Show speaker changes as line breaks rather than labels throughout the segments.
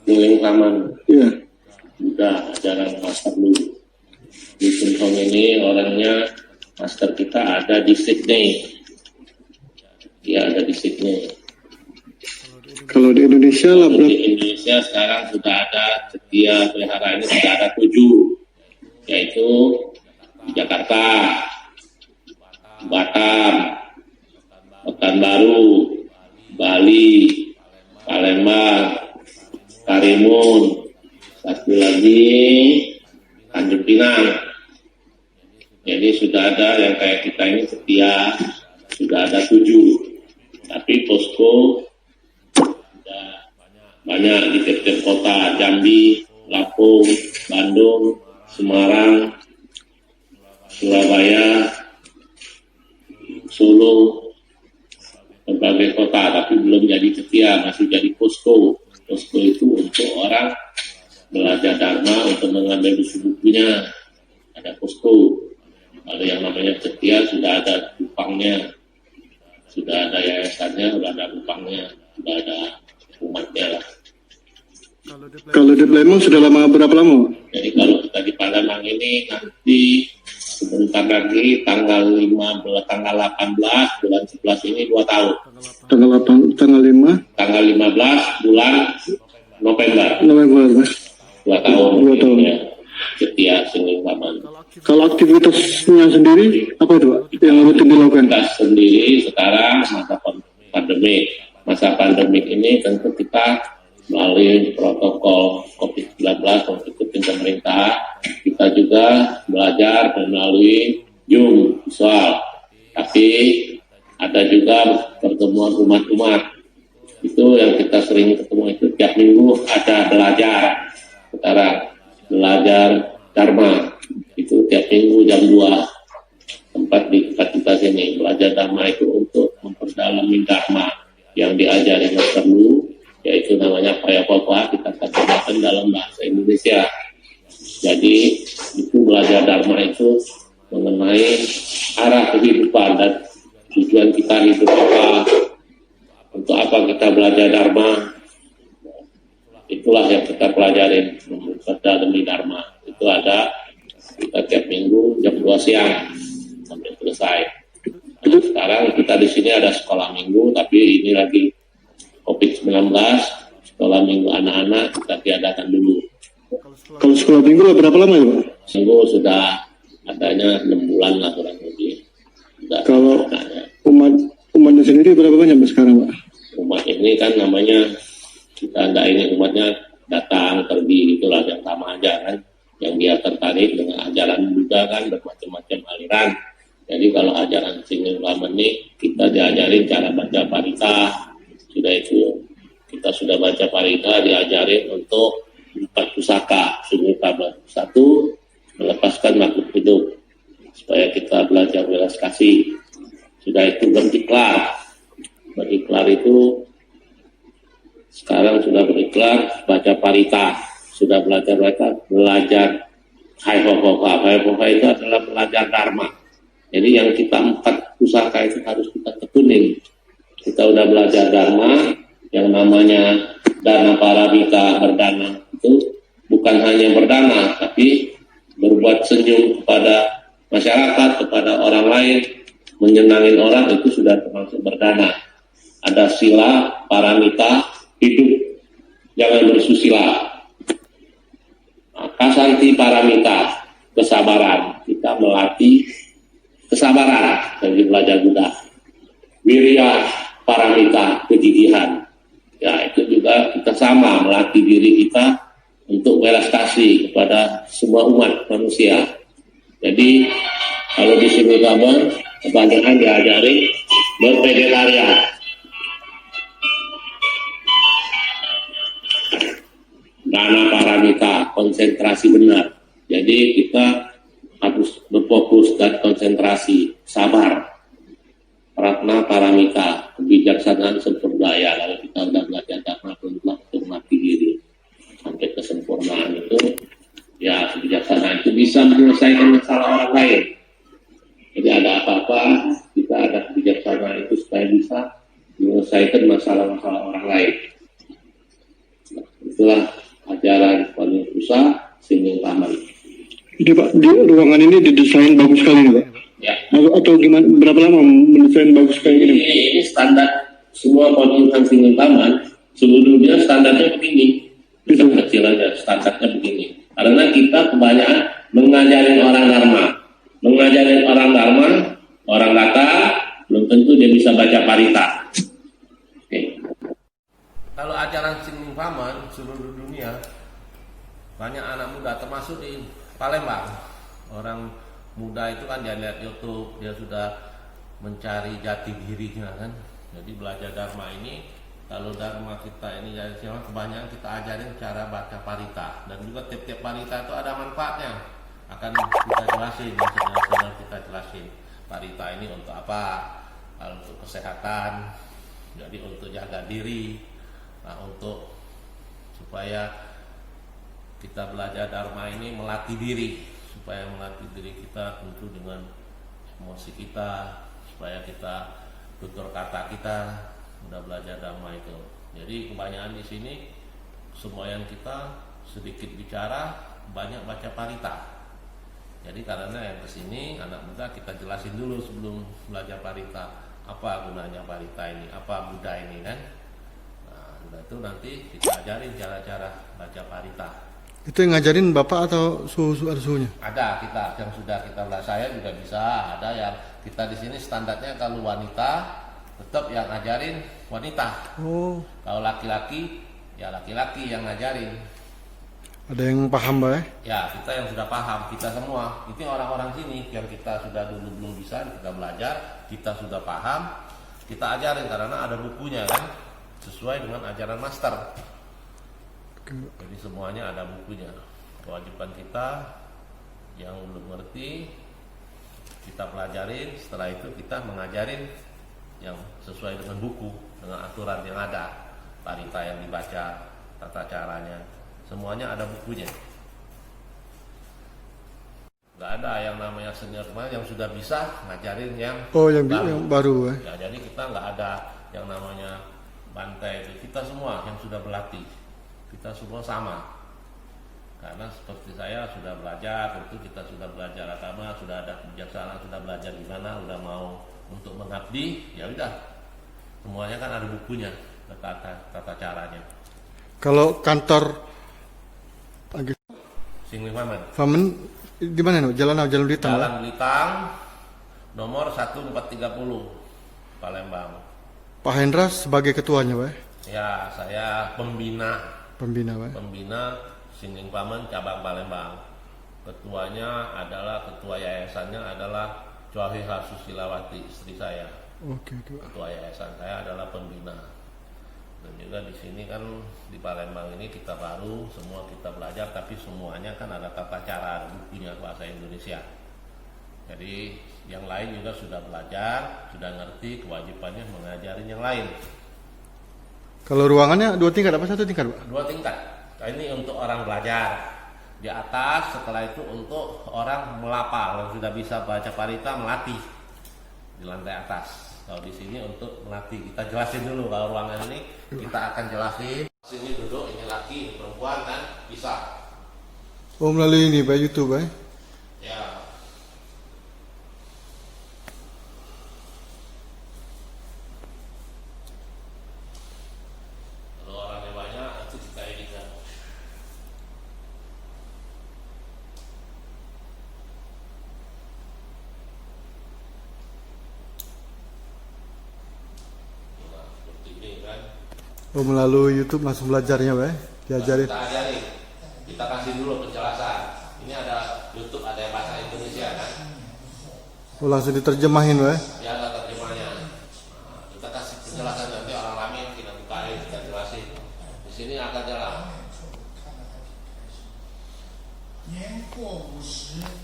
Muling Kaman.
Iya.
Udah ajaran master dulu. Di Chun Hong ini orangnya master kita ada di Sydney. Dia ada di Sydney.
Kalau di Indonesia lah
Di Indonesia sekarang sudah ada Setia Pelihara ini sudah ada 7, yaitu di Jakarta, Batam, Pekanbaru, Bali, Palembang, Karimun, satu lagi Tanjung Pinang. Jadi sudah ada yang kayak kita ini Setia, sudah ada 7. Tapi posko sudah banyak di tiap-tiap kota, Jambi, Lampung, Bandung, Semarang, Surabaya, Solo, berbagai kota, tapi belum jadi Setia, masih jadi posko. Posko itu untuk orang belajar Dharma, untuk mengambil buku-bukunya, ada posko. Kalau yang namanya Setia sudah ada kupangnya, sudah ada yayasannya, sudah ada kupangnya, sudah ada umatnya lah.
Kalau di Palembang sudah berapa lama?
Jadi kalau kita di Palembang ini nanti sebentar lagi tanggal 18 bulan 11 ini 2 tahun.
Tanggal 5
bulan November. 2 tahun.
2 tahun.
Ya. Setia Muling Kaman.
Kalau aktivitasnya sendiri apa itu Pak yang rutin dilakukan?
Kita sendiri sekarang masa pandemik ini tentu kita melalui protokol COVID-19 mengikuti pemerintah, kita juga belajar melalui Zoom visual. Tapi ada juga pertemuan umat-umat. Itu yang kita sering ketemu itu tiap minggu ada belajar. Sekarang belajar Dharma. Itu tiap minggu jam 2. Tempat di tempat kita sini. Belajar Dharma itu untuk memperdalami Dharma yang diajari Master Lu, yaitu namanya Paya-Papa, kita terjemahkan dalam bahasa Indonesia. Jadi itu belajar Dharma itu mengenai arah kehidupan dan tujuan kita hidup apa, untuk apa kita belajar Dharma. Itulah yang kita pelajarin, memperdalami Dharma. Itu ada kita tiap minggu jam 2 siang sampai selesai. Nah, sekarang kita di sini ada sekolah minggu, tapi ini lagi COVID-19, sekolah minggu anak-anak kita tiadakan dulu.
Kalau sekolah minggu berapa lama ya Pak?
Minggu sudah adanya 6 bulan lah kurang lebih.
Kalau umatnya sendiri berapa banyak sekarang Pak?
Umat ini kan namanya, kita tidak ingin umatnya datang pergi itulah yang sama aja kan. Yang dia tertarik dengan ajaran Buddha kan bermacam-macam aliran. Jadi kalau ajaran Muling Kaman ini kita diajarin cara baca parita. Sudah itu kita sudah baca parita, diajarin untuk 4 pusaka. Muling Kaman. 1, melepaskan makhluk hidup supaya kita belajar welas kasih. Sudah itu berikrar. Berikrar itu sekarang sudah berikrar baca parita. Sudah belajar Hai-Ho-Ho-Ha. Hai-Ho-Ha itu adalah belajar Dharma. Jadi yang kita 4 pusaka itu harus kita tekunin. Kita udah belajar Dharma, yang namanya Dana Paramita berdana itu bukan hanya berdana, tapi berbuat senyum kepada masyarakat, kepada orang lain, menyenangin orang, itu sudah termasuk berdana. Ada sila, paramita, hidup, jangan bersusila. Kasanti paramita, kesabaran. Kita melatih kesabaran dari belajar Buddha. Wirya paramita, kegigihan. Ya, itu juga kita sama melatih diri kita untuk welas kasih kepada semua umat manusia. Jadi kalau di Muling Kaman kebanyakan diajari bervegetarian. Dana paramita, konsentrasi benar. Jadi kita harus berfokus dan konsentrasi, sabar. Pratna paramita, kebijaksanaan sempurnaya. Kalau kita udah belajar Dharma untuk melatih diri sampai kesempurnaan itu, ya kebijaksanaan itu bisa menyelesaikan masalah orang lain. Jadi ada apa-apa, kita ada kebijaksanaan itu supaya bisa menyelesaikan masalah-masalah orang lain. Itulah ajaran Pondok Pusat Singling Paman.
Jadi Pak, di ruangan ini didesain bagus sekali nih Pak.
Ya.
Atau gimana? Berapa lama mendesain bagus kayak gini?
Ini standar semua Pondok Singling Paman. Sebelumnya standarnya begini. Kita kecil aja, standarnya begini. Karena kita kebanyakan mengajarin orang Dharma. Mengajarin orang Dharma, orang kata, belum tentu dia bisa baca parita. Oke.
Kalau ajaran Singling Paman seluruh dunia, banyak anak muda termasuk di Palembang. Orang muda itu kan dia lihat YouTube, dia sudah mencari jati dirinya kan. Jadi belajar Dharma ini, kalau Dharma kita ini jadi siapa, kebanyakan kita ajarin cara baca parita, dan juga tiap-tiap parita itu ada manfaatnya. Akan kita jelasin, sedang kita jelasin parita ini untuk apa, untuk kesehatan, jadi untuk jaga diri, nah untuk supaya kita belajar Dharma ini melatih diri, supaya melatih diri kita tentu dengan emosi kita, supaya kita tutur kata kita udah belajar Dharma itu. Jadi kebanyakan di sini semua yang kita sedikit bicara, banyak baca parita. Jadi karena yang kesini anak muda kita jelasin dulu sebelum belajar parita, apa gunanya parita ini, apa Buddha ini kan. Nah, udah itu nanti kita ajarin cara-cara baca parita.
Itu yang ngajarin Bapak atau suhunya?
Ada kita yang sudah kita belajar, saya juga bisa. Ada yang kita di sini standarnya kalau wanita tetap yang ngajarin wanita.
Oh.
Kalau laki-laki ya laki-laki yang ngajarin.
Ada yang paham Pak ya?
Ya kita yang sudah paham, kita semua. Itu orang-orang sini yang kita sudah dulu belum bisa, kita belajar, kita sudah paham, kita ajarin karena ada bukunya kan, sesuai dengan ajaran master. Jadi semuanya ada bukunya. Kewajiban kita yang belum ngerti kita pelajarin, setelah itu kita mengajarin yang sesuai dengan buku, dengan aturan yang ada, parita yang dibaca, tata caranya, semuanya ada bukunya. Nggak ada yang namanya senior yang sudah bisa ngajarin yang
baru.
Ya, jadi kita nggak ada yang namanya bantai itu. Kita semua yang sudah berlatih, kita semua sama. Karena seperti saya sudah belajar, tentu kita sudah belajar agama, sudah ada kebijaksanaan, sudah belajar gimana, udah mau untuk mengabdi, ya udah. Semuanya kan ada bukunya, tata caranya.
Kalau kantor
Singling Paman.
Paman di mana no? Jalan Belitang.
Jalan Belitang, nomor 1430, Palembang.
Pak Hendra sebagai ketuanya Pak?
Ya, saya pembina
Pak.
Pembina Singling Paman cabang Palembang. Ketuanya adalah ketua yayasannya adalah Chwahiha Susilawati, istri saya.
Oke.
Ketua yayasan saya adalah pembina. Dan juga di sini kan di Palembang ini kita baru semua kita belajar, tapi semuanya kan ada tata cara, ada bukunya bahasa Indonesia. Jadi yang lain juga sudah belajar, sudah ngerti, kewajibannya mengajarin yang lain.
Kalau ruangannya 2 tingkat apa 1 tingkat Pak?
2 tingkat. Nah, ini untuk orang belajar. Di atas, setelah itu untuk orang melapal yang sudah bisa baca parita, melatih di lantai atas. Kalau di sini untuk melatih, kita jelasin dulu. Kalau ruangan ini kita akan jelasin. Sini duduk, ini laki, ini perempuan kan bisa.
Oh melalui ini Pak YouTube Pak?
Ya. Kalau orangnya banyak, itu kita ini kan.
Oh melalui YouTube langsung belajarnya Pak? Diajarin?
Kita ajarin, kita kasih dulu penjelasan. Ini ada YouTube, ada yang bahasa Indonesia kan?
Oh langsung diterjemahin Pak?
Ya ada terjemahnya. Nah, kita kasih penjelasan, nanti orang ramai kita bukain, kita jelasin. Di sini akan jalan.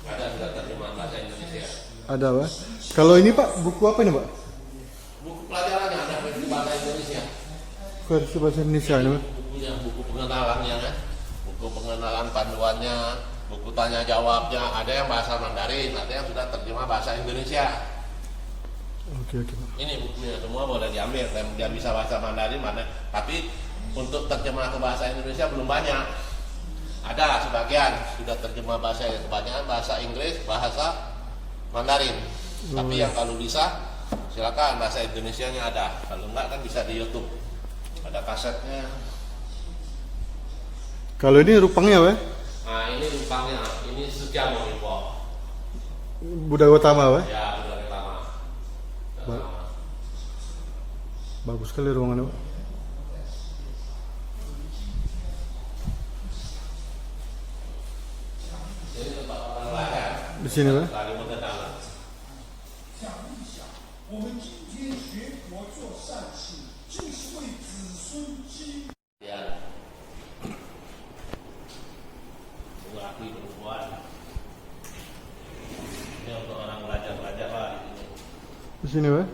Ada sudah terjemahan bahasa Indonesia.
Ada Pak? Kalau ini Pak buku apa ini Pak?
Buku pelajarannya ada versi bahasa Indonesia.
Versi bahasa Indonesia ini Pak?
Bukunya, buku pengenalannya kan, buku pengenalan panduannya, buku tanya jawabnya, ada yang bahasa Mandarin, ada yang sudah terjemah bahasa Indonesia.
Oke Pak.
Ini bukunya semua boleh diambil, dan dia bisa bahasa Mandarin mana, tapi untuk terjemah ke bahasa Indonesia belum banyak. Ada sebagian sudah terjemah bahasa, kebanyakan bahasa Inggris, bahasa Mandarin. Tapi yang kalau bisa silakan bahasa Indonesianya ada. Kalau enggak kan bisa di YouTube. Ada kasetnya.
Kalau ini rupangnya, Pak?
Nah, ini rupangnya. Ini Setiamo Info.
Buddha Gautama, Pak?
Ya, udah pertama.
Bagus sekali ruangannya, Pak.
Ini tempat orang belajar.
Di sini, Pak?
Kali mengenal. Ya. Laki perempuan. Ini untuk orang belajar lah di sini.
Di sini, Pak?